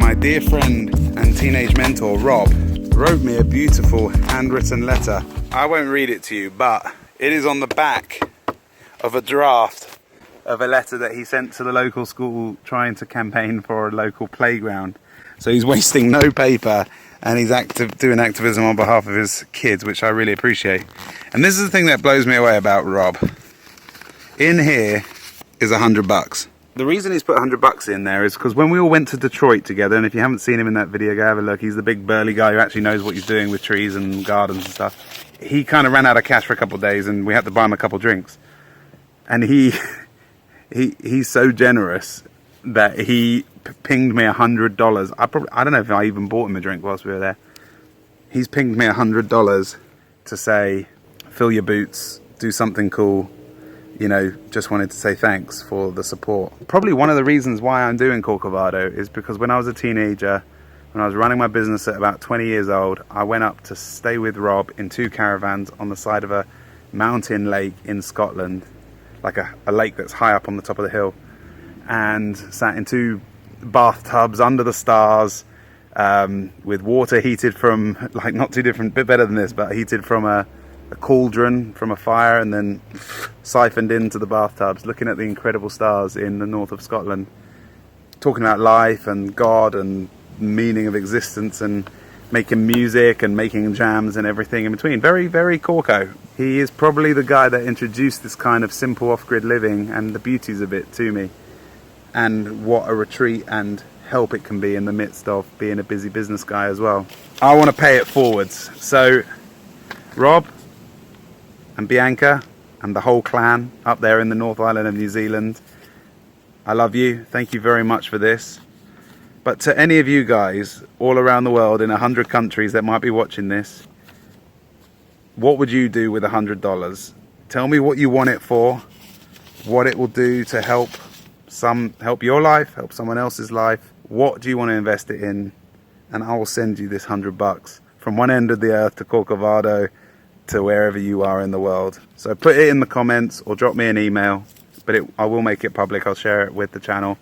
my dear friend and teenage mentor, Rob, wrote me a beautiful handwritten letter. I won't read it to you, but it is on the back of a draft of a letter that he sent to the local school trying to campaign for a local playground. So he's wasting no paper and he's doing activism on behalf of his kids, which I really appreciate. And this is the thing that blows me away about Rob. In here is $100. The reason he's put $100 in there is because when we all went to Detroit together, and if you haven't seen him in that video, go have a look. He's the big burly guy who actually knows what he's doing with trees and gardens and stuff. He kind of ran out of cash for a couple of days and we had to buy him a couple of drinks. And he's so generous that he pinged me $100. I don't know if I even bought him a drink whilst we were there. He's pinged me $100 to say, fill your boots, do something cool. You know, just wanted to say thanks for the support. Probably one of the reasons why I'm doing Corcovado is because when I was a teenager, when I was running my business at about 20 years old, I went up to stay with Rob in 2 caravans on the side of a mountain lake in Scotland, like a lake that's high up on the top of the hill, and sat in 2 bathtubs under the stars, with water heated from, like, not too different, bit better than this, but heated from a cauldron from a fire and then siphoned into the bathtubs, looking at the incredible stars in the north of Scotland, talking about life and God and meaning of existence, and making music and making jams and everything in between. Very, very Corco. He is probably the guy that introduced this kind of simple off-grid living and the beauties of it to me, and what a retreat and help it can be in the midst of being a busy business guy as well. I want to pay it forwards. So Rob and Bianca and the whole clan up there in the North Island of New Zealand, I love you. Thank you very much for this. But to any of you guys all around the world in 100 countries that might be watching this, what would you do with $100? Tell me what you want it for, what it will do to help your life, help someone else's life. What do you want to invest it in? And I will send you this $100 from one end of the earth to Corcovado to wherever you are in the world. So put it in the comments or drop me an email, but I will make it public. I'll share it with the channel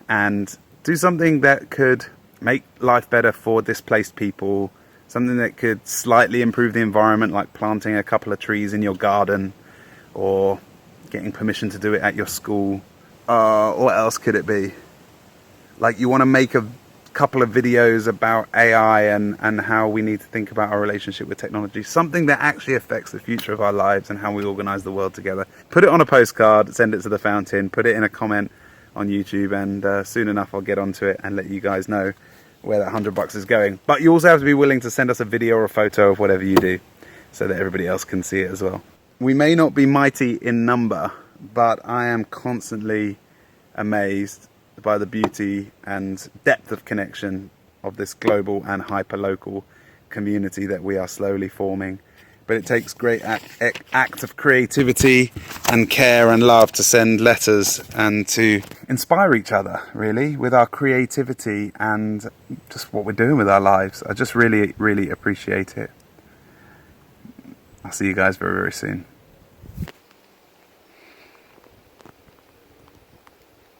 and do something that could make life better for displaced people, something that could slightly improve the environment, like planting a couple of trees in your garden or getting permission to do it at your school. What else could it be? Like, you want to make a couple of videos about AI and how we need to think about our relationship with technology, something that actually affects the future of our lives and how we organize the world together. Put it on a postcard, send it to the fountain, put it in a comment on YouTube, and soon enough I'll get onto it and let you guys know where that $100 is going. But you also have to be willing to send us a video or a photo of whatever you do so that everybody else can see it as well. We may not be mighty in number, but I am constantly amazed by the beauty and depth of connection of this global and hyper-local community that we are slowly forming. But it takes great act of creativity and care and love to send letters and to inspire each other, really, with our creativity and just what we're doing with our lives. I just really, really appreciate it. I'll see you guys very, very soon.